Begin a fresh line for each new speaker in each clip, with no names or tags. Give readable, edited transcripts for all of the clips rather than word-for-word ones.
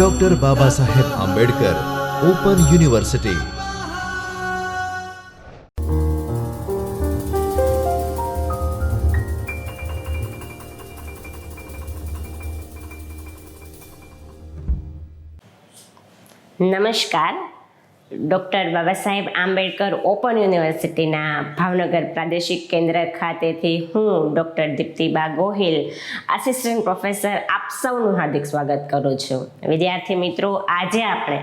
Doctor Baba Saheb Ambedkar open university.
નમસ્કાર. Doctor Baba Saheb Ambedkar open યુનિવર્સિટીના ભાવનગર પ્રાદેશિક કેન્દ્ર ખાતેથી હું ડૉક્ટર દીપ્તિબા ગોહિલ, આસિસ્ટન્ટ પ્રોફેસર, આપ સૌનું હાર્દિક સ્વાગત કરું છું. વિદ્યાર્થી મિત્રો, આજે આપણે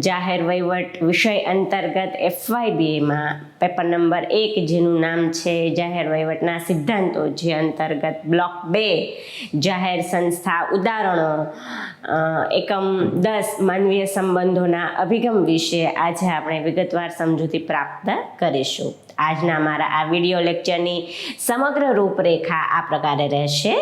જાહેર વહીવટ વિષય અંતર્ગત FYBમાં પેપર નંબર 1 જેનું નામ છે જાહેર વહીવટના સિદ્ધાંતો, જે અંતર્ગત બ્લોક 2 જાહેર સંસ્થા ઉદાહરણો એકમ 10 માનવીય સંબંધોના અભિગમ વિશે આજે આપણે વિગતવાર સમજૂતી પ્રાપ્ત કરીશું. આજના મારા આ વિડીયો લેક્ચરની સમગ્ર રૂપરેખા આ પ્રકારે રહેશે.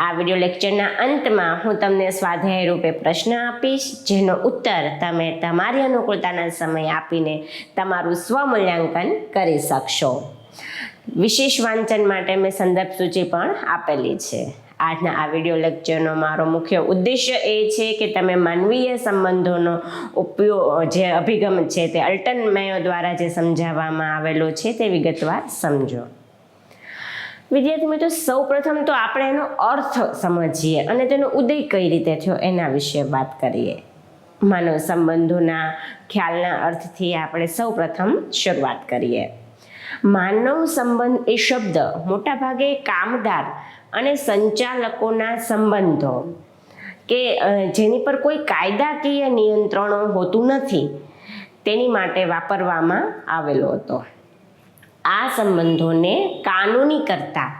આ વિડીયો લેક્ચરના અંતમાં હું તમને સ્વાધ્યાય રૂપે પ્રશ્ન આપીશ, જેનો ઉત્તર તમે તમારી અનુકૂળતાના સમય આપીને તમારું સ્વમૂલ્યાંકન કરી શકશો. વિશેષ વાંચન માટે મેં સંદર્ભ સૂચિ પણ આપેલી છે. આજના આ વિડીયો લેક્ચરનો મારો મુખ્ય ઉદ્દેશ્ય એ છે કે તમે માનવીય સંબંધોનો ઉપયોગ, જે અભિગમ છે તે અલ્ટન મેયો દ્વારા જે સમજાવવામાં આવેલો છે તે વિગતવાર સમજો. વિદ્યાર્થી મિત્રો, સૌ પ્રથમ તો આપણે એનો અર્થ સમજીએ અને તેનો ઉદય કઈ રીતે થયો એના વિશે વાત કરીએ. માનવ સંબંધોના ખ્યાલના અર્થથી આપણે સૌ પ્રથમ શરૂઆત કરીએ. માનવ સંબંધ એ શબ્દ મોટાભાગે કામદાર અને સંચાલકોના સંબંધો કે જેની પર કોઈ કાયદાકીય નિયંત્રણો હોતું નથી તેની માટે વાપરવામાં આવેલો હતો. આ સંબંધોને કાનૂની કરતા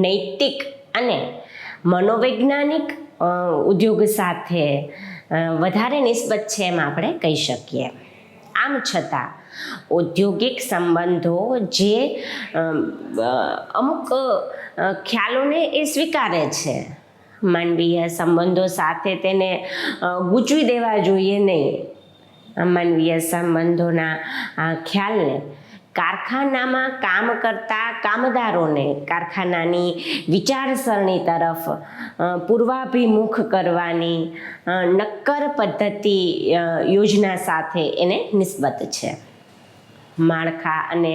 નૈતિક અને મનોવૈજ્ઞાનિક ઉદ્યોગ સાથે વધારે નિસ્બત છે એમ આપણે કહી શકીએ. આમ છતાં ઔદ્યોગિક સંબંધો જે અમુક ખ્યાલોને એ સ્વીકારે છે. માનવીય સંબંધો સાથે તેને ગૂંચવી દેવા જોઈએ નહીં. માનવીય સંબંધોના ખ્યાલને કારખાનામાં કામ કરતા કામદારોને કારખાનાની વિચારસરણી તરફ પૂર્વાભિમુખ કરવાની નક્કર પદ્ધતિ યોજના સાથે એને નિસ્બત છે. માળખા અને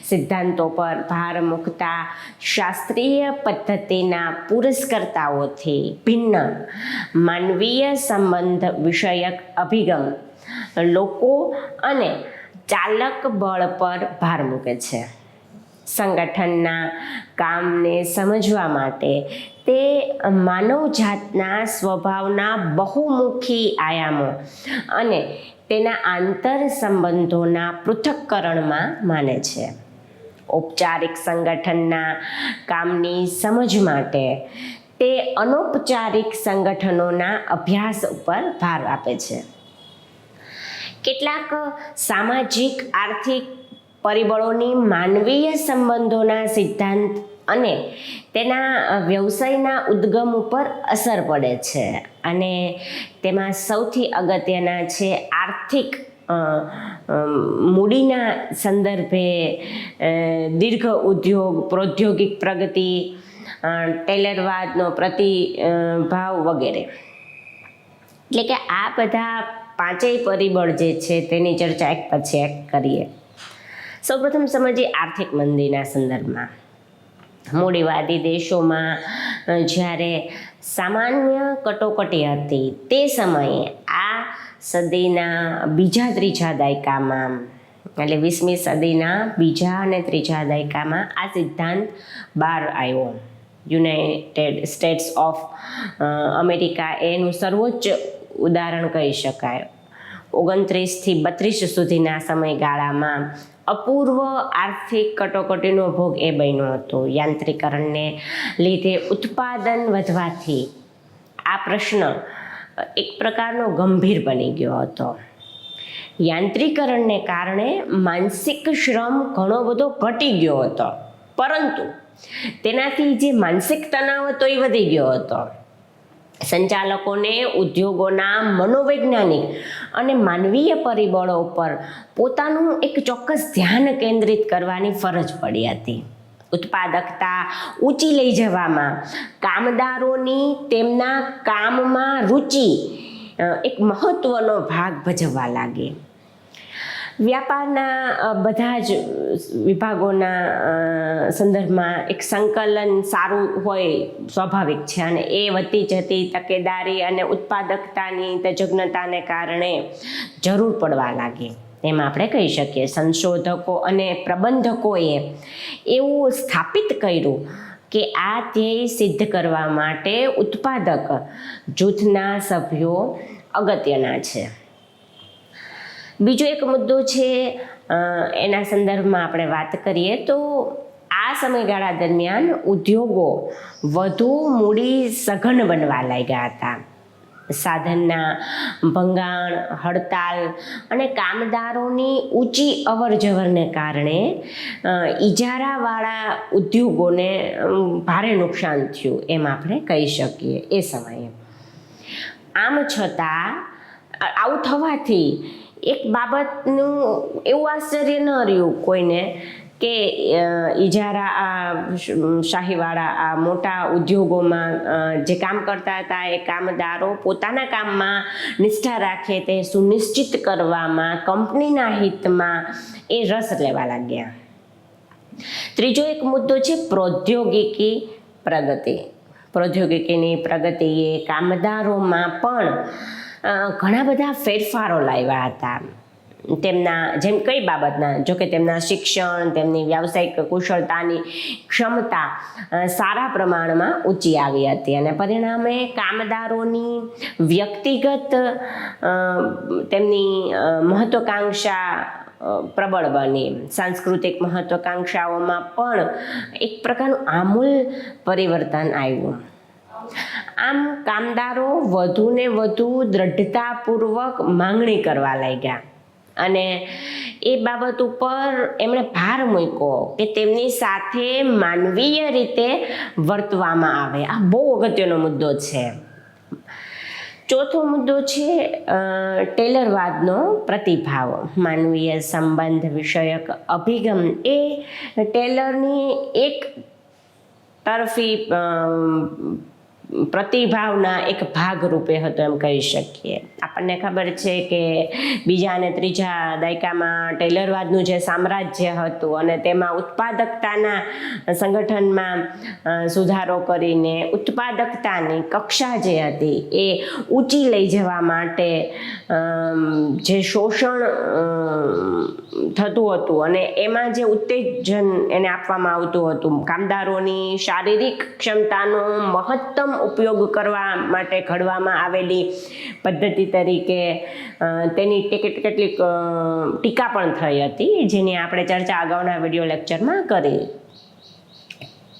સિદ્ધાંતો પર ભાર મૂકતા શાસ્ત્રીય પદ્ધતિના પુરસ્કર્તાઓથી ભિન્ન માનવીય સંબંધ વિષયક અભિગમ લોકો અને ચાલક બળ પર ભાર મૂકે છે. સંગઠનના કામને સમજવા માટે તે માનવજાતના સ્વભાવના બહુમુખી આયામો અને તેના આંતર સંબંધોના પૃથક્કરણમાં માને છે. ઔપચારિક સંગઠનના કામની સમજ માટે તે અનૌપચારિક સંગઠનોના અભ્યાસ ઉપર ભાર આપે છે. કેટલાક સામાજિક આર્થિક પરિબળોની માનવીય સંબંધોના સિદ્ધાંત અને તેના વ્યવસાયના ઉદ્ગમ ઉપર અસર પડે છે, અને તેમાં સૌથી અગત્યના છે આર્થિક મૂડીના સંદર્ભે દીર્ઘ ઉદ્યોગ, પ્રૌદ્યોગિક પ્રગતિ, ટેલરવાદનો પ્રતિભાવ વગેરે. એટલે કે આ બધા પાંચેય પરિબળ જે છે તેની ચર્ચા એક પછી એક કરીએ. સૌપ્રથમ સમજીએ આર્થિક મંદીના સંદર્ભમાં. મૂડીવાદી દેશોમાં જ્યારે સામાન્ય કટોકટી હતી તે સમયે આ સદીના બીજા ત્રીજા દાયકામાં, એટલે 20મી સદીના બીજા અને ત્રીજા દાયકામાં આ સિદ્ધાંત બહાર આવ્યો. યુનાઇટેડ સ્ટેટ્સ ઓફ અમેરિકા એનું સર્વોચ્ચ ઉદાહરણ કહી શકાય. 29 થી 32 સુધીના સમયગાળામાં અપૂર્વ આર્થિક કટોકટીનો ભોગ એ બન્યો હતો. યાંત્રિકરણને લીધે ઉત્પાદન વધવાથી આ પ્રશ્ન એક પ્રકારનો ગંભીર બની ગયો હતો. યાંત્રિકરણને કારણે માનસિક શ્રમ ઘણો બધો ઘટી ગયો હતો, પરંતુ તેનાથી જે માનસિક તણાવ હતો એ વધી ગયો હતો. સંચાલકોને ઉદ્યોગોના મનોવૈજ્ઞાનિક અને માનવીય પરિબળો પર પોતાનું એક ચોક્કસ ધ્યાન કેન્દ્રિત કરવાની ફરજ પડી હતી. ઉત્પાદકતા ઊંચી લઈ જવામાં કામદારોની તેમના કામમાં રુચિ એક મહત્વનો ભાગ ભજવવા લાગે. વ્યાપારના બધા જ વિભાગોના સંદર્ભમાં એક સંકલન સારું હોય સ્વાભાવિક છે, અને એ વધતી જતી તકેદારી અને ઉત્પાદકતાની તજજ્ઞતાને કારણે જરૂર પડવા લાગે. એમ આપણે કહી શકીએ સંશોધકો અને પ્રબંધકોએ એવું સ્થાપિત કર્યું કે આ ધ્યેય સિદ્ધ કરવા માટે ઉત્પાદક જૂથના સભ્યો અગત્યના છે. બીજો એક મુદ્દો છે, એના સંદર્ભમાં આપણે વાત કરીએ તો આ સમયગાળા દરમિયાન ઉદ્યોગો વધુ મૂડી સઘન બનવા લાગ્યા હતા. સાધનના ભંગાણ, હડતાલ અને કામદારોની ઊંચી અવરજવરને કારણે ઇજારાવાળા ઉદ્યોગોને ભારે નુકસાન થયું એમ આપણે કહી શકીએ એ સમયે. આમ છતાં આવું થવાથી એક બાબતનું એવું આશ્ચર્ય ન રહ્યું કોઈને કે ઇજારા શાહીવાળા આ મોટા ઉદ્યોગોમાં જે કામ કરતા હતા એ કામદારો પોતાના કામમાં નિષ્ઠા રાખે તે સુનિશ્ચિત કરવામાં કંપનીના હિતમાં એ રસ લેવા લાગ્યા. ત્રીજો એક મુદ્દો છે પ્રૌદ્યોગિકી પ્રગતિ. પ્રૌદ્યોગિકીની પ્રગતિએ કામદારોમાં પણ ઘણા બધા ફેરફારો લાવ્યા હતા. તેમના જેમ કઈ બાબતના, જોકે તેમના શિક્ષણ, તેમની વ્યાવસાયિક કુશળતાની ક્ષમતા સારા પ્રમાણમાં ઊંચી આવી હતી, અને પરિણામે કામદારોની વ્યક્તિગત તેમની મહત્વાકાંક્ષા પ્રબળ બની. સાંસ્કૃતિક મહત્વાકાંક્ષાઓમાં પણ એક પ્રકારનું આમૂલ પરિવર્તન આવ્યું. આમ કામદારો વધુને વધુ દ્રઢતાપૂર્વક માંગણી કરવા લાગ્યા, અને એ બાબત ઉપર એમણે ભાર મૂક્યો કે તેમની સાથે માનવીય રીતે વર્તવામાં આવે. આ બહુ અગત્યનો મુદ્દો છે. ચોથો મુદ્દો છે ટેલરવાદનો પ્રતિભાવ. માનવીય સંબંધ વિષયક અભિગમ એ ટેલરની એક તરફી પ્રતિભાવના એક ભાગ રૂપે હતો એમ કહી શકીએ. આપણને ખબર છે કે બીજા અને ત્રીજા દાયકામાં ટેલરવાદનું જે સામ્રાજ્ય હતું અને તેમાં ઉત્પાદકતાના સંગઠનમાં સુધારો કરીને ઉત્પાદકતાની કક્ષા જે હતી એ ઊંચી લઈ જવા માટે જે શોષણ થતું હતું અને એમાં જે ઉત્તેજન એને આપવામાં આવતું હતું, કામદારોની શારીરિક ક્ષમતાનો મહત્તમ ઉપયોગ કરવા માટે ઘડવામાં આવેલી પદ્ધતિ તરીકે તેની કેટલીક ટીકા પણ થઈ હતી, જેની આપણે ચર્ચા અગાઉના વિડીયો લેક્ચરમાં કરી.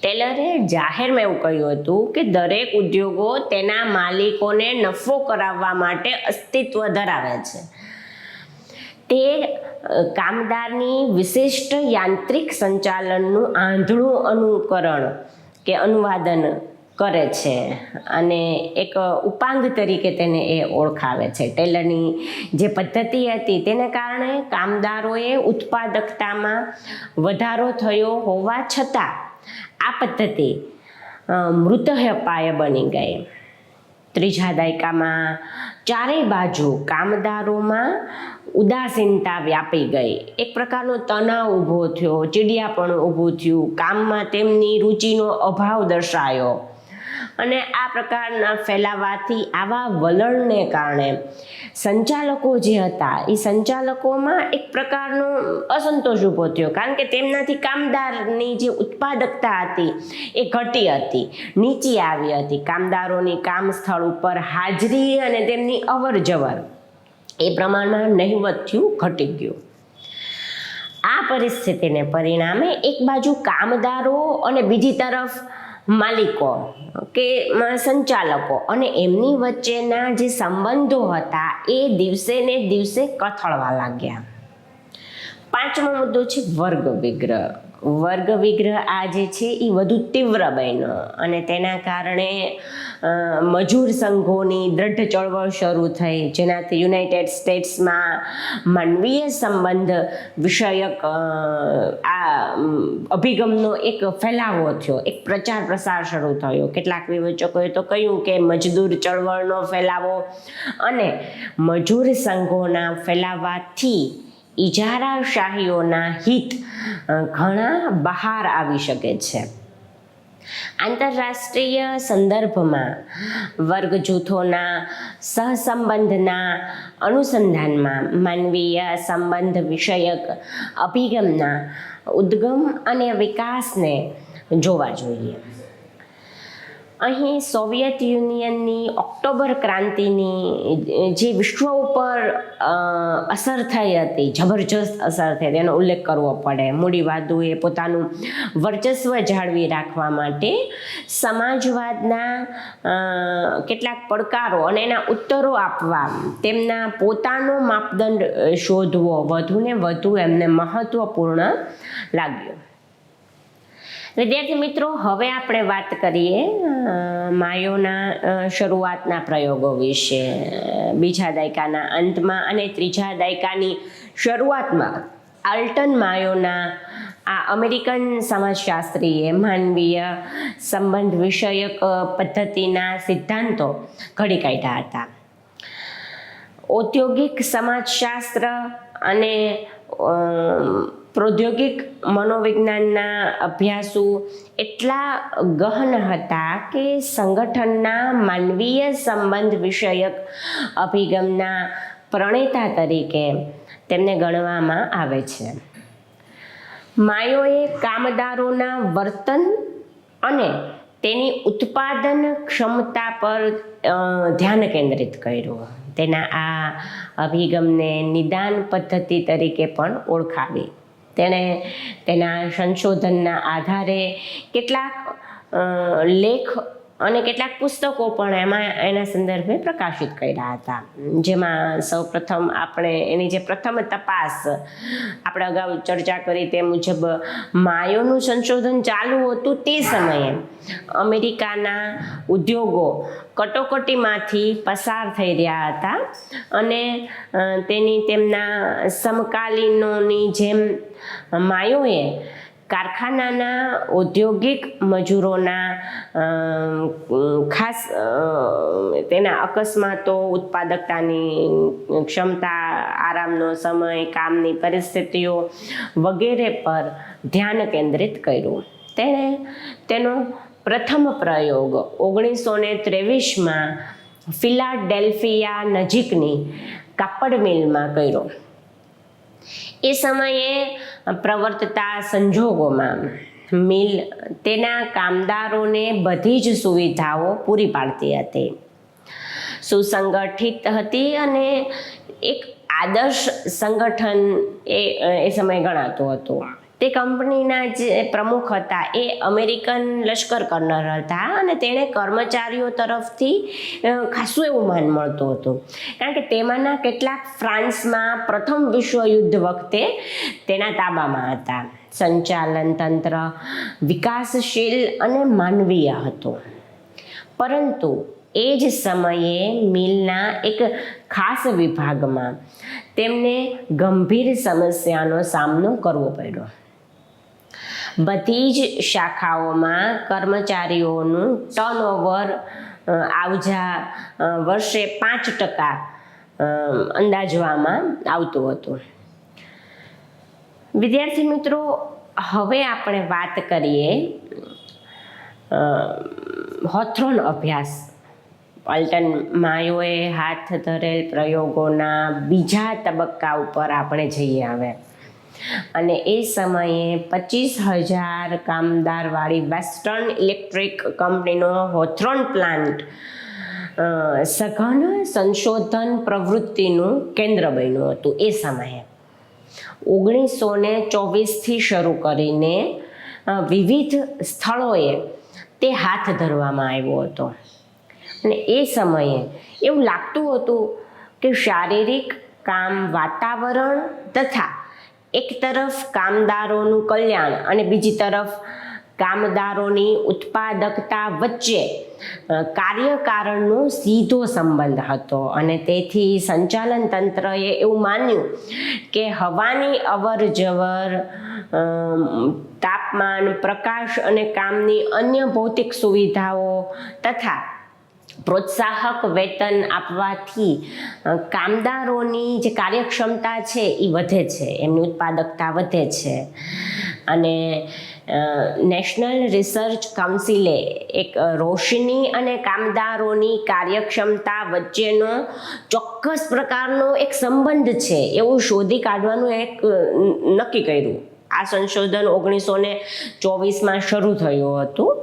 ટેલરે જાહેરમાં એવું કહ્યું હતું કે દરેક ઉદ્યોગો તેના માલિકોને નફો કરાવવા માટે અસ્તિત્વ ધરાવે છે. તે કામદારની વિશિષ્ટ યાંત્રિક સંચાલનનું આંધળું અનુકરણ કે અનુવાદન કરે છે અને એક ઉપાંગ તરીકે તેને એ ઓળખાવે છે. ટેલરની જે પદ્ધતિ હતી તેને કારણે કામદારોએ ઉત્પાદકતામાં વધારો થયો હોવા છતાં આ પદ્ધતિ મૃતઃપાય બની ગઈ. ત્રીજા દાયકામાં ચારેય બાજુ કામદારોમાં ઉદાસીનતા વ્યાપી ગઈ. એક પ્રકારનો તણાવ ઊભો થયો, ચીડિયાપણું ઊભું થયું, કામમાં તેમની રુચિનો અભાવ દર્શાયો, અને આ પ્રકારના ફેલાવાથી આવા વલણને કારણે સંચાલકો જે હતા એ સંચાલકોમાં એક પ્રકારનો અસંતોષ ઊભો થયો, કારણ કે તેમનાથી કામદારની જે ઉત્પાદકતા હતી એ ઘટી હતી, નીચી આવી હતી. કામદારોની કામ સ્થળ ઉપર હાજરી અને તેમની અવરજવર એ પ્રમાણમાં નહિવત થયું, ઘટી ગયું. આ પરિસ્થિતિને પરિણામે એક બાજુ કામદારો અને બીજી તરફ માલિકો કે સંચાલકો અને એમની વચ્ચેના જે સંબંધો હતા એ દિવસે ને દિવસે કથળવા લાગ્યા. પાંચમો મુદ્દો છે વર્ગ વિગ્રહ. વર્ગ વિગ્રહ આ જે છે એ વધુ તીવ્ર બન્યો અને તેના કારણે મજૂર સંઘોની દ્રઢ ચળવળ શરૂ થઈ, જેનાથી યુનાઇટેડ સ્ટેટ્સમાં માનવીય સંબંધ વિષયક આ અભિગમનો એક ફેલાવો થયો, એક પ્રચાર પ્રસાર શરૂ થયો. કેટલાક વિવેચકોએ તો કહ્યું કે મજદૂર ચળવળનો ફેલાવો અને મજૂર સંઘોના ફેલાવાથી ઇજારાશાહીઓના હિત ઘણા બહાર આવી શકે છે. આંતરરાષ્ટ્રીય સંદર્ભમાં વર્ગ જૂથોના સહસંબંધના અનુસંધાનમાં માનવીય સંબંધ વિષયક અભિગમના ઉદ્ગમ અને વિકાસને જોવા જોઈએ. અહીં સોવિયત યુનિયનની ઓક્ટોબર ક્રાંતિની જે વિશ્વ ઉપર અસર થઈ હતી, જબરજસ્ત અસર થઈ, તેનો ઉલ્લેખ કરવો પડે. મૂડીવાદોએ પોતાનું વર્ચસ્વ જાળવી રાખવા માટે સમાજવાદના કેટલાક પડકારો અને એના ઉત્તરો આપવા તેમના પોતાનો માપદંડ શોધવો વધુને વધુ એમને મહત્વપૂર્ણ લાગ્યો. વિદ્યાર્થી મિત્રો, હવે આપણે વાત કરીએ માયોના શરૂઆતના પ્રયોગો વિશે. બીજા દાયકાના અંતમાં અને ત્રીજા દાયકાની શરૂઆતમાં આલ્ટન માયોના આ અમેરિકન સમાજશાસ્ત્રીએ માનવીય સંબંધ વિષયક પદ્ધતિના સિદ્ધાંતો ઘડી કાઢ્યા હતા. ઔદ્યોગિક સમાજશાસ્ત્ર અને પ્રૌદ્યોગિક મનોવિજ્ઞાનના અભ્યાસો એટલા ગહન હતા કે સંગઠનના માનવીય સંબંધ વિષયક અભિગમના પ્રણેતા તરીકે તેમને ગણવામાં આવે છે. માયોએ કામદારોના વર્તન અને તેની ઉત્પાદન ક્ષમતા પર ધ્યાન કેન્દ્રિત કર્યું. તેના આ અભિગમને નિદાન પદ્ધતિ તરીકે પણ ઓળખાવી. તેણે તેના સંશોધનના આધારે કેટલાક લેખ અને કેટલાક પુસ્તકો પણ એના સંદર્ભે પ્રકાશિત કર્યા હતા. જેમાં સૌપ્રથમ આપણે એની જે પ્રથમ તપાસ આપણે અગાઉ ચર્ચા કરી તે મુજબ માયોનું સંશોધન ચાલુ હતું તે સમયે અમેરિકાના ઉદ્યોગો કટોકટીમાંથી પસાર થઈ રહ્યા હતા અને તેમના સમકાલીનોની જેમ માયોએ કારખાનાના ઔદ્યોગિક મજૂરોના ખાસ તેના અકસ્માતો, ઉત્પાદકતાની ક્ષમતા, આરામનો સમય, કામની પરિસ્થિતિઓ વગેરે પર ધ્યાન કેન્દ્રિત કર્યું. તેણે તેનો પ્રથમ પ્રયોગ 1923માં ફિલાડેલ્ફિયા નજીકની કાપડ મિલમાં કર્યો. એ સમયે પ્રવર્તતા સંજોગોમાં મિલ તેના કામદારોને બધી જ સુવિધાઓ પૂરી પાડતી હતી, સુસંગઠિત હતી અને એક આદર્શ સંગઠન એ સમયે ગણાતું હતું. તે કંપનીના જે પ્રમુખ હતા એ અમેરિકન લશ્કર કર્નલ હતા અને તેણે કર્મચારીઓ તરફથી ખાસું એવું માન મળતું હતું, કારણ કે તેમાંના કેટલાક ફ્રાન્સમાં પ્રથમ વિશ્વયુદ્ધ વખતે તેના તાબામાં હતા. સંચાલન તંત્ર વિકાસશીલ અને માનવીય હતું, પરંતુ એ જ સમયે મિલના એક ખાસ વિભાગમાં તેમને ગંભીર સમસ્યાનો સામનો કરવો પડ્યો. બધી જ શાખાઓમાં કર્મચારીઓનું ટર્નઓવર આવજા વર્ષે 5% અંદાજવામાં આવતું હતું. વિદ્યાર્થી મિત્રો, હવે આપણે વાત કરીએ હોથ્રોન અભ્યાસ. આલ્ટન માયોએ હાથ ધરેલ પ્રયોગોના બીજા તબક્કા ઉપર આપણે જઈએ હવે. અને એ સમયે 25,000 કામદારવાળી વેસ્ટર્ન ઇલેક્ટ્રિક કંપનીનો હોથ્રોન પ્લાન્ટ સઘન સંશોધન પ્રવૃત્તિનું કેન્દ્ર બન્યું હતું. એ સમયે 1924થી શરૂ કરીને વિવિધ સ્થળોએ તે હાથ ધરવામાં આવ્યો હતો. અને એ સમયે એવું લાગતું હતું કે શારીરિક કામ વાતાવરણ તથા એક તરફ કામદારોનું કલ્યાણ અને બીજી તરફ કામદારોની ઉત્પાદકતા વચ્ચે કાર્યકારણનો સીધો સંબંધ હતો અને તેથી સંચાલન તંત્રએ એવું માન્યું કે હવાની અવર જવર, તાપમાન, પ્રકાશ અને કામની અન્ય ભૌતિક સુવિધાઓ તથા પ્રોત્સાહક વેતન આપવાથી કામદારોની જે કાર્યક્ષમતા છે એ વધે છે, એમની ઉત્પાદકતા વધે છે. અને નેશનલ રિસર્ચ કાઉન્સિલે એક રોશની અને કામદારોની કાર્યક્ષમતા વચ્ચેનો ચોક્કસ પ્રકારનો એક સંબંધ છે એવું શોધી કાઢવાનું એક નક્કી કર્યું. આ સંશોધન 1924માં શરૂ થયું હતું.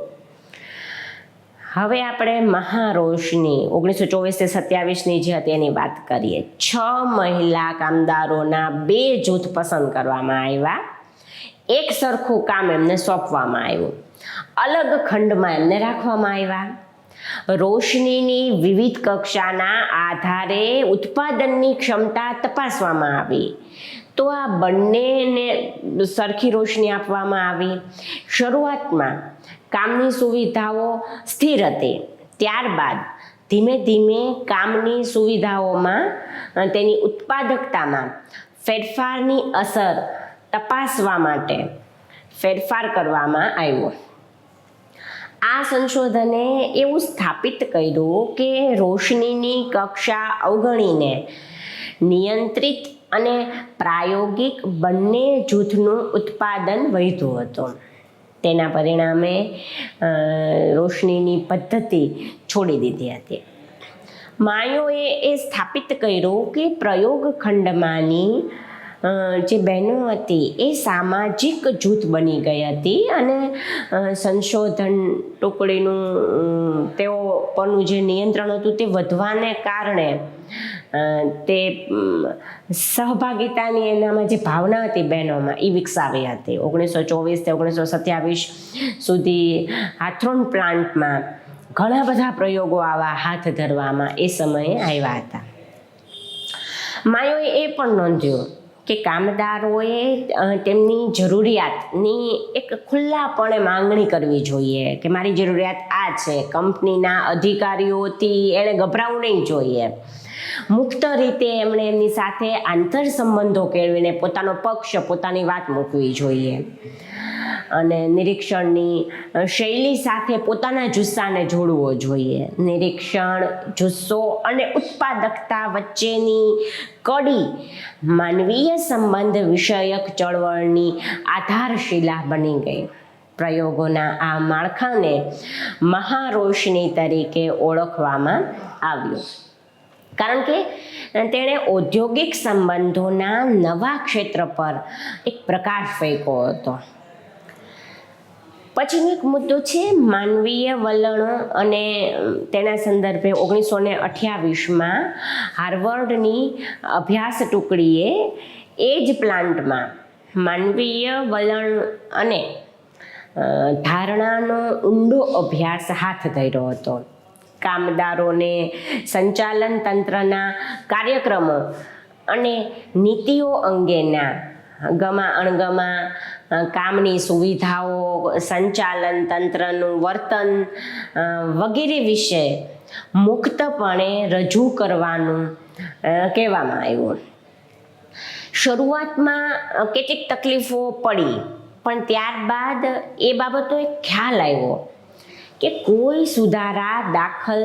હવે આપણે મહારોશની 1924-27ની જે હતી એની વાત કરીએ. 6 મહિલા કામદારોના 2 જૂથ પસંદ કરવામાં આવ્યા. એક સરખું કામ એમને સોંપવામાં આવ્યું. અલગ ખંડમાં એમને રાખવામાં આવ્યા. રોશનીની વિવિધ કક્ષાના આધારે ઉત્પાદનની ક્ષમતા તપાસવામાં આવી. તો આ બંનેને સરખી રોશની આપવામાં આવી. શરૂઆતમાં કામની સુવિધાઓ સ્થિર હતી. ત્યારબાદ ધીમે ધીમે કામની સુવિધાઓમાં તેની ઉત્પાદકતામાં ફેરફારની અસર તપાસવા માટે ફેરફાર કરવામાં આવ્યો. આ સંશોધને એવું સ્થાપિત કર્યું કે રોશનીની કક્ષા અવગણીને નિયંત્રિત અને પ્રાયોગિક બંને જૂથનું ઉત્પાદન વધ્યું હતું. તેના પરિણામે રોશનીની પદ્ધતિ છોડી દીધી હતી. માયોએ એ સ્થાપિત કર્યું કે પ્રયોગ ખંડમાંની જે બહેનો હતી એ સામાજિક જૂથ બની ગઈ હતી અને સંશોધન ટુકડીનું તેઓ પરનું જે નિયંત્રણ હતું તે વધવાને કારણે તે સહભાગિતાની એનામાં જે ભાવના હતી બહેનોમાં એ વિકસાવી હતી. 1924 થી 1927 સુધી હાથરોન પ્લાન્ટમાં ઘણા બધા પ્રયોગો આવા હાથ ધરવામાં એ સમયે આવ્યા હતા. માયોએ એ પણ નોંધ્યું કે કામદારોએ તેમની જરૂરિયાતની એક ખુલ્લાપણે માંગણી કરવી જોઈએ કે મારી જરૂરિયાત આ છે. કંપનીના અધિકારીઓથી એણે ગભરાવું નહીં જોઈએ. મુક્ત રીતે એમણે એમની સાથે આંતર સંબંધો કેળવીને પોતાનો પક્ષ, પોતાની વાત મૂકવી જોઈએ અને નિરીક્ષણની શૈલી સાથે પોતાના જુસ્સાને જોડવો જોઈએ. નિરીક્ષણ, જુસ્સો અને ઉત્પાદકતા વચ્ચેની કડી માનવીય સંબંધ વિષયક ચળવળની આધારશિલા બની ગઈ. પ્રયોગોના આ માળખાને મહારોશની તરીકે ઓળખવામાં આવ્યું કારણ કે તેણે ઔદ્યોગિક સંબંધોના નવા ક્ષેત્ર પર એક પ્રકાશ ફેંક્યો હતો. પછીનો એક મુદ્દો છે માનવીય વલણો અને તેના સંદર્ભે 1928માં હાર્વર્ડની અભ્યાસ ટુકડીએ એ જ પ્લાન્ટમાં માનવીય વલણ અને ધારણાનો ઊંડો અભ્યાસ હાથ ધર્યો હતો. કામદારોને સંચાલન તંત્રના કાર્યક્રમો અને નીતિઓ અંગેના ગમા અણગમા, કામની સુવિધાઓ, સંચાલન તંત્રનું વર્તન વગેરે વિશે મુક્તપણે રજૂ કરવાનું કહેવામાં આવ્યું. શરૂઆતમાં કેટલીક તકલીફો પડી પણ ત્યારબાદ એ બાબતો એક ખ્યાલ આવ્યો કે કોઈ સુધારા દાખલ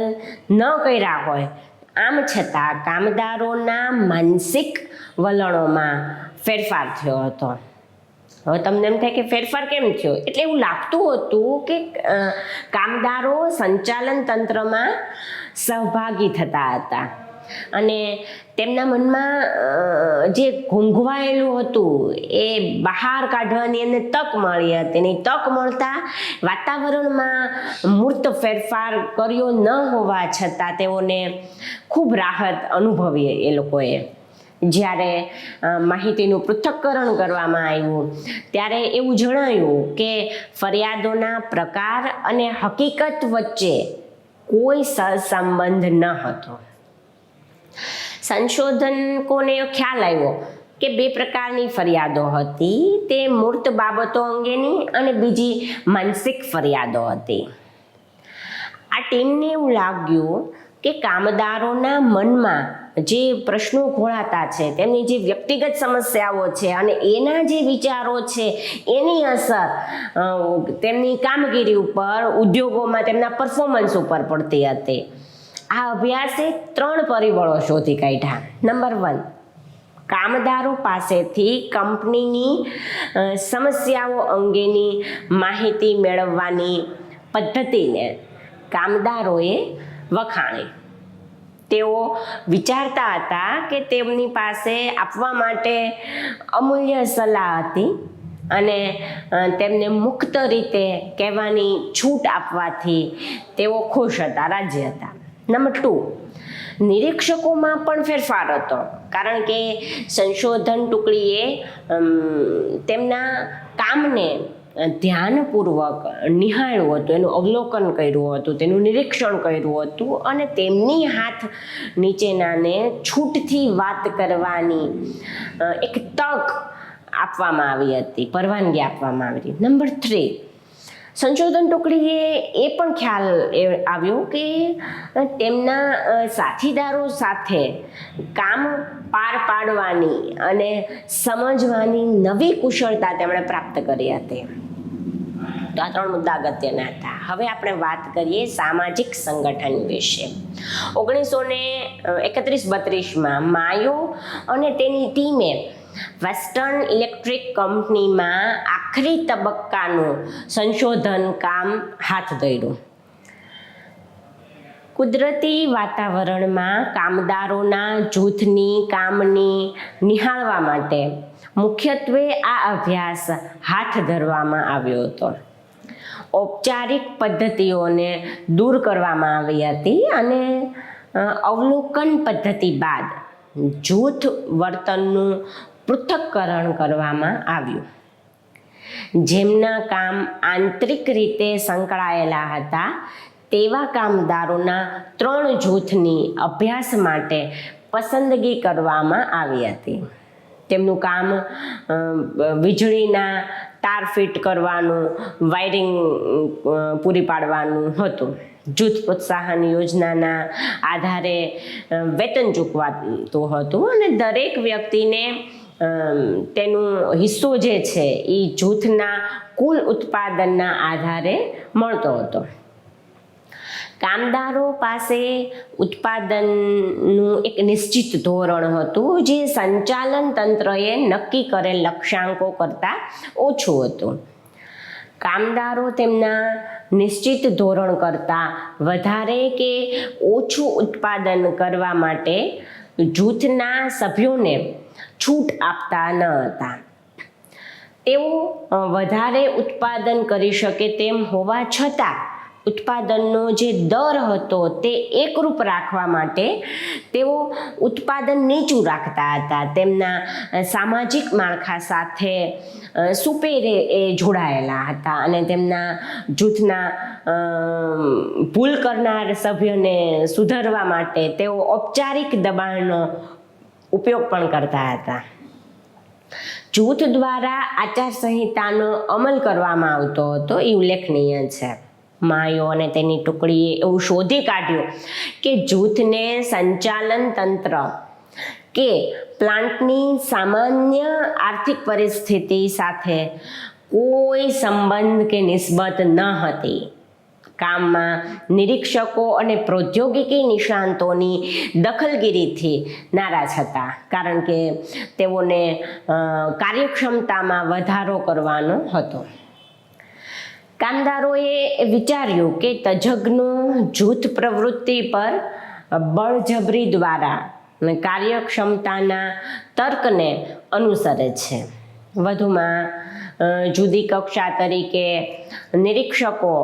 ન કર્યા હોય આમ છતાં કામદારોના માનસિક વલણોમાં ફેરફાર થયો હતો. હવે તમને એમ થાય કે ફેરફાર કેમ થયો? એટલે એવું લાગતું હતું કે કામદારો સંચાલન તંત્રમાં સહભાગી થતા હતા અને તેમના મનમાં જે ઘૂંઘવાયેલું હતું એ બહાર કાઢવાની એમને તક મળી હતી. એની તક મળતા વાતાવરણમાં મૂર્ત ફેરફાર કર્યો ન હોવા છતાં તેઓને ખૂબ રાહત અનુભવી એ લોકોએ. જ્યારે માહિતીનું પૃથ્થકરણ કરવામાં આવ્યું ત્યારે એવું જણાયું કે ફરિયાદોના પ્રકાર અને હકીકત વચ્ચે કોઈ સહસંબંધ ન હતો. સંશોધકોને ખ્યાલ આવ્યો કે બે પ્રકારની ફરિયાદો હતી. તે મૂર્ત બાબતો અંગેની અને બીજી માનસિક ફરિયાદો હતી. આ ટીમને એવું લાગ્યું કે કામદારોના મનમાં જે પ્રશ્નો ઘોળાતા છે, તેમની જે વ્યક્તિગત સમસ્યાઓ છે અને એના જે વિચારો છે એની અસર તેમની કામગીરી ઉપર, ઉદ્યોગોમાં તેમના પરફોર્મન્સ ઉપર પડતી હતી. આ અભ્યાસે 3 પરિબળો શોધી કાઢ્યા. નંબર 1, કામદારો પાસેથી કંપનીની સમસ્યાઓ અંગેની માહિતી મેળવવાની પદ્ધતિને કામદારોએ વખાણી. તેઓ વિચારતા હતા કે તેમની પાસે આપવા માટે અમૂલ્ય સલાહ હતી અને તેમને મુક્ત રીતે કહેવાની છૂટ આપવાથી તેઓ ખુશ હતા, રાજી હતા. નંબર 2, નિરીક્ષકોમાં પણ ફેરફાર હતો, કારણ કે સંશોધન ટુકડીએ તેમના કામને ધ્યાનપૂર્વક નિહાળ્યું હતું, એનું અવલોકન કર્યું હતું, તેનું નિરીક્ષણ કર્યું હતું અને તેમની હાથ નીચેનાને છૂટથી વાત કરવાની એક તક આપવામાં આવી હતી, પરવાનગી આપવામાં આવી હતી. નંબર 3, સંશોધન ટુકડીએ એ પણ ખ્યાલ આવ્યો કે તેમના સાથીદારો સાથે કામ પાર પાડવાની અને સમજવાની નવી કુશળતા તેમણે પ્રાપ્ત કરી હતી. તો આ 3 મુદ્દા અગત્યના હતા. હવે આપણે વાત કરીએ સામાજિક સંગઠન વિશે. 1931-32માં માયો અને તેની ટીમે વેસ્ટર્ન ઇલેક્ટ્રિક કંપનીમાં આખરી તબક્કાનું સંશોધન કામ હાથ ધર્યું. કુદરતી વાતાવરણમાં કામદારોના જૂથની કામની નિહાળવા માટે મુખ્યત્વે આ અભ્યાસ હાથ ધરવામાં આવ્યો હતો. ઔપચારિક પદ્ધતિઓને દૂર કરવામાં આવી હતી અને અવલોકન પદ્ધતિ બાદ જૂથ વર્તનનું પૃથક્કરણ કરવામાં આવ્યું. જેમના કામ આંતરિક રીતે સંકળાયેલા હતા તેવા કામદારોના 3 જૂથની અભ્યાસ માટે પસંદગી કરવામાં આવી હતી. તેમનું કામ વીજળીના તાર ફિટ કરવાનું, વાયરિંગ પૂરી પાડવાનું હતું. જૂથ પ્રોત્સાહન યોજનાના આધારે વેતન ચૂકવાતું હતું અને દરેક વ્યક્તિને તેનું હિસ્સો જે છે એ જૂથના કુલ ઉત્પાદનના આધારે મળતો હતો. કામદારો પાસે ઉત્પાદનનું એક નિશ્ચિત ધોરણ હતું જે સંચાલન તંત્રએ નક્કી કરેલ લક્ષ્યાંકો કરતાં ઓછું હતું. કામદારો તેમના નિશ્ચિત ધોરણ કરતાં વધારે કે ઓછું ઉત્પાદન કરવા માટે જૂથના સભ્યોને છૂટ આપતા ન હતા. તેઓ વધારે ઉત્પાદન કરી શકે તેમ હોવા છતાં ઉત્પાદનનો જે દર હતો તે એકરૂપ રાખવા માટે તેઓ ઉત્પાદન નીચું રાખતા હતા. તેમના સામાજિક માળખા સાથે સુપેરે જોડાયેલા હતા અને તેમના જૂથના ભૂલ કરનાર સભ્યોને સુધારવા માટે તેઓ ઔપચારિક દબાણનો ઉપયોગ પણ કરતા હતા. જૂથ દ્વારા આચારસંહિતાનો અમલ કરવામાં આવતો હતો એ ઉલ્લેખનીય છે. માયો અને તેની ટુકડીએ એવું શોધી કાઢ્યું કે જૂથને સંચાલન તંત્ર કે પ્લાન્ટની સામાન્ય આર્થિક પરિસ્થિતિ સાથે કોઈ સંબંધ કે નિસ્બત ન હતી. કામમાં નિરીક્ષકો અને પ્રૌદ્યોગિકી નિષ્ણાંતોની દખલગીરીથી નારાજ હતા, કારણ કે તેઓને કાર્યક્ષમતામાં વધારો કરવાનો હતો. કામદારોએ વિચાર્યું કે તજજ્ઞો જૂથ પ્રવૃત્તિ પર બળજબરી દ્વારા કાર્યક્ષમતાના તર્કને અનુસરે છે. વધુમાં જુદી કક્ષા તરીકે નિરીક્ષકો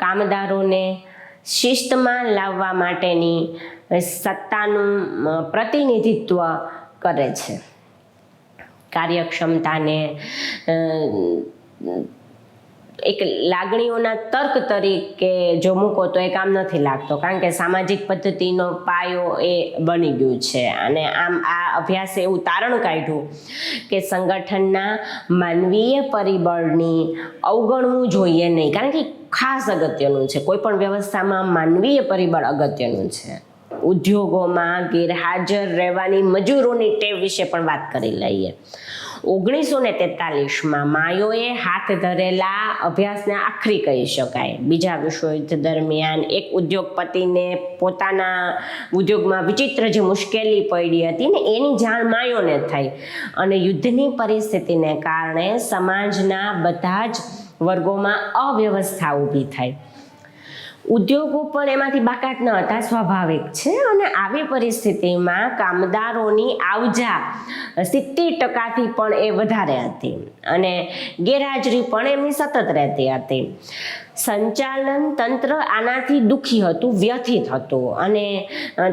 કામદારોને શિસ્તમાં લાવવા માટેની સત્તાનું પ્રતિનિધિત્વ કરે છે. કાર્યક્ષમતાને એક લાગણીઓના તર્ક તરીકે જો મૂકો તો એ કામ નથી લાગતો, કારણ કે સામાજિક પદ્ધતિનો પાયો એ બની ગયું છે. અને આમ આ અભ્યાસે એવું તારણ કાઢ્યું કે સંગઠનના માનવીય પરિબળની અવગણવું જોઈએ નહીં, કારણ કે ખાસ અગત્યનું છે. કોઈ પણ વ્યવસ્થામાં માનવીય પરિબળ અગત્યનું છે. ઉદ્યોગોમાં ગેરહાજર રહેવાની મજૂરોની ટેવ વિશે પણ વાત કરી લઈએ. 1943માં માયોએ હાથ ધરેલા અભ્યાસને આખરી કહી શકાય. બીજા વિશ્વયુદ્ધ દરમિયાન એક ઉદ્યોગપતિને પોતાના ઉદ્યોગમાં વિચિત્ર જે મુશ્કેલી પડી હતી ને એની જાણ માયોને થઈ, અને યુદ્ધની પરિસ્થિતિને કારણે સમાજના બધા જ વર્ગોમાં અવ્યવસ્થા ઊભી થઈ. ઉદ્યોગો પણ એમાંથી બાકાત ન હતા, સ્વાભાવિક છે. અને આવી પરિસ્થિતિમાં કામદારોની આવજા 70%થી પણ એ વધારે હતી, અને ગેરહાજરી પણ એમની સતત રહેતી હતી. સંચાલન તંત્ર આનાથી દુઃખી હતું, વ્યથિત હતું, અને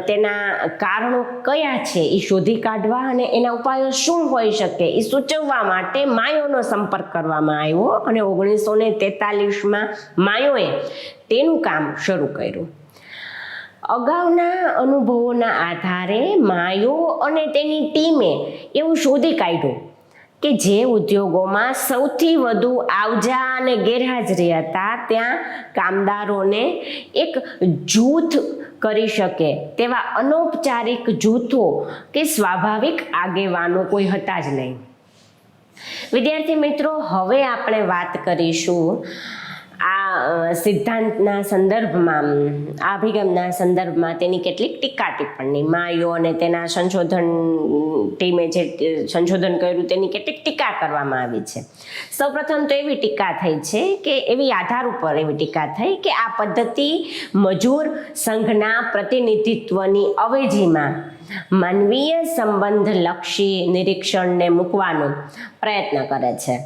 તેના કારણો કયા છે એ શોધી કાઢવા અને એના ઉપાયો શું હોઈ શકે એ સૂચવવા માટે માયોનો સંપર્ક કરવામાં આવ્યો. અને 1943માં માયોએ તેનું કામ શરૂ કર્યું. અગાઉના અનુભવોના આધારે માયો અને તેની ટીમે એવું શોધી કાઢ્યું કે જે ઉદ્યોગોમાં સૌથી વધુ આવજા અને ગેરહાજરી હતા ત્યાં કામદારોને એક જૂથ કરી શકે તેવા અનૌપચારિક જૂથો કે સ્વાભાવિક આગેવાનો કોઈ હતા જ નહીં. વિદ્યાર્થી મિત્રો, હવે આપણે વાત કરીશું આ સિદ્ધાંતના સંદર્ભમાં, આ અભિગમના સંદર્ભમાં તેની કેટલીક ટીકા ટિપ્પણી. માયો અને તેના સંશોધન ટીમે જે સંશોધન કર્યું તેની કેટલીક ટીકા કરવામાં આવી છે. સૌપ્રથમ તો એવી ટીકા થઈ છે કે એવી આધાર ઉપર એવી ટીકા થઈ કે આ પદ્ધતિ મજૂર સંઘના પ્રતિનિધિત્વની અવેજીમાં માનવીય સંબંધલક્ષી નિરીક્ષણને મૂકવાનો પ્રયત્ન કરે છે.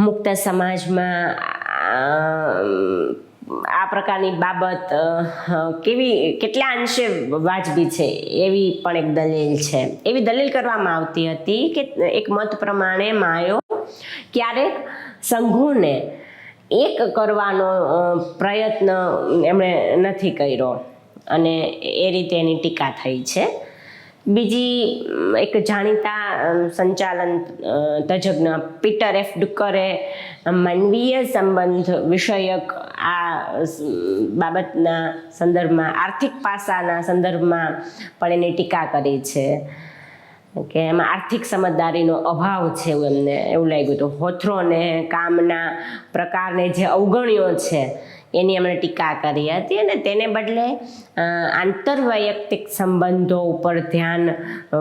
મુક્ત સમાજમાં આ પ્રકારની બાબત કેટલા અંશે વાજબી છે એવી પણ એક દલીલ છે. એવી દલીલ કરવામાં આવતી હતી કે એક મત પ્રમાણે માયો ક્યારેક સંઘોને એક કરવાનો પ્રયત્ન એમણે નથી કર્યો, અને એ રીતે એની ટીકા થઈ છે. બીજી એક જાણીતા સંચાલન તજજ્ઞ પીટર એફ ડુકરે માનવીય સંબંધ વિષયક આ બાબતના સંદર્ભમાં, આર્થિક પાસાના સંદર્ભમાં પણ એની ટીકા કરી છે કે એમાં આર્થિક સમજદારીનો અભાવ છે એવું એમને એવું લાગ્યું હતું. હોથરોને કામના પ્રકારને જે અવગણ્યો છે એની એમણે ટીકા કરી હતી, અને તેને બદલે આંતરવૈયક્તિક સંબંધો ઉપર ધ્યાન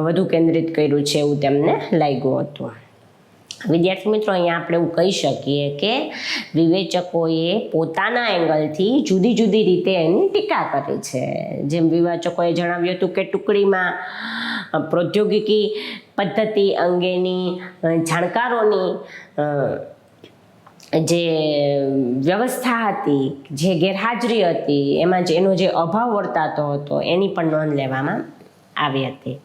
વધુ કેન્દ્રિત કર્યું છે એવું તેમને લાગ્યું હતું. વિદ્યાર્થી મિત્રો, અહીંયા આપણે એવું કહી શકીએ કે વિવેચકોએ પોતાના એંગલથી જુદી જુદી રીતે એની ટીકા કરી છે. જેમ વિવેચકોએ જણાવ્યું હતું કે ટુકડીમાં પ્રૌદ્યોગિકી પદ્ધતિ અંગેની જાણકારોની જે વ્યવસ્થા હતી, જે ગેરહાજરી હતી, એમાં એનો જે અભાવ વર્તાતો હતો એની પણ નોંધ લેવામાં આવી હતી.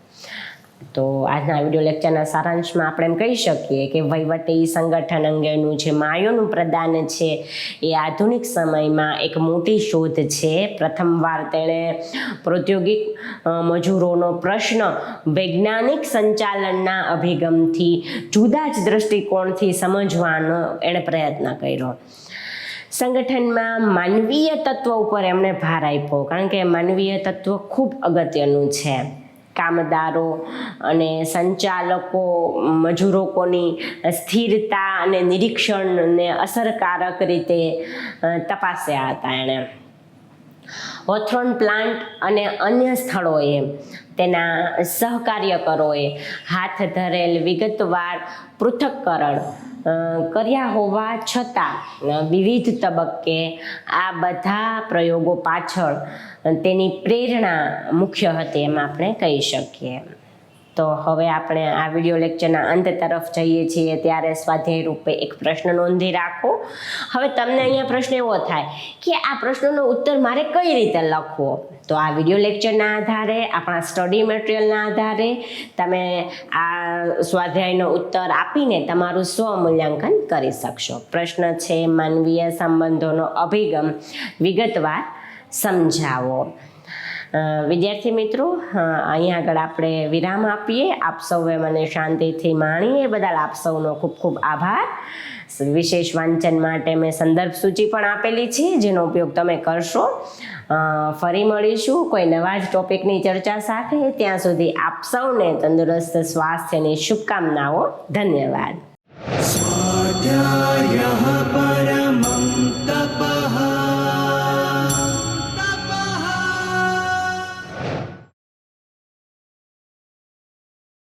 તો આજના વિડીયો લેક્ચરના સારાંશમાં આપણે એમ કહી શકીએ કે વહીવટી સંગઠન અંગેનું જે માયોનું પ્રદાન છે એ આધુનિક સમયમાં એક મોટી શોધ છે. પ્રથમવાર તેણે પ્રૌદ્યોગિક મજૂરોનો પ્રશ્ન વૈજ્ઞાનિક સંચાલનના અભિગમથી જુદા જ દ્રષ્ટિકોણથી સમજવાનો એણે પ્રયત્ન કર્યો. સંગઠનમાં માનવીય તત્વ ઉપર એમણે ભાર આપ્યો, કારણ કે માનવીય તત્વ ખૂબ અગત્યનું છે. કામદારો અને સંચાલકો મજૂરોની સ્થિરતા અને નિરીક્ષણને અસરકારક રીતે તપાસ્યા હતા એણે. હોથરોન પ્લાન્ટ અને અન્ય સ્થળોએ તેના સહકાર્યકરોએ હાથ ધરેલ વિગતવાર પૃથક્કરણ કર્યા હોવા છતાં વિવિધ તબક્કે આ બધા પ્રયોગો પાછળ તેની પ્રેરણા મુખ્ય હતી એમ આપણે કહી શકીએ. તો તો હવે આપણે આ વિડીયો લેક્ચરના અંત તરફ જઈએ છીએ ત્યારે સ્વાધ્યાય રૂપે એક પ્રશ્ન નોંધી રાખો. હવે તમને અહીંયા પ્રશ્ન એવો થાય કે આ પ્રશ્નનો ઉત્તર મારે કઈ રીતે લખવો, તો આ વિડીયો લેક્ચરના આધારે, આપણા સ્ટડી મટીરિયલના આધારે તમે આ સ્વાધ્યાયનો ઉત્તર આપીને તમારું સ્વમૂલ્યાંકન કરી શકશો. પ્રશ્ન છે, માનવીય સંબંધોનો અભિગમ વિગતવાર સમજાવો. વિદ્યાર્થી મિત્રો, અહીંયા આગળ આપણે વિરામ આપીએ. આપ સૌએ મને શાંતિથી માણીએ બદલ આપ સૌનો ખૂબ ખૂબ આભાર. વિશેષ વાંચન માટે મેં સંદર્ભ સૂચિ પણ આપેલી છે, જેનો ઉપયોગ તમે કરશો. ફરી મળીશું કોઈ નવા જ ટોપિકની ચર્ચા સાથે. ત્યાં સુધી આપ સૌને તંદુરસ્ત સ્વાસ્થ્યની શુભકામનાઓ. ધન્યવાદ.
स्वाध्यायः परमं तप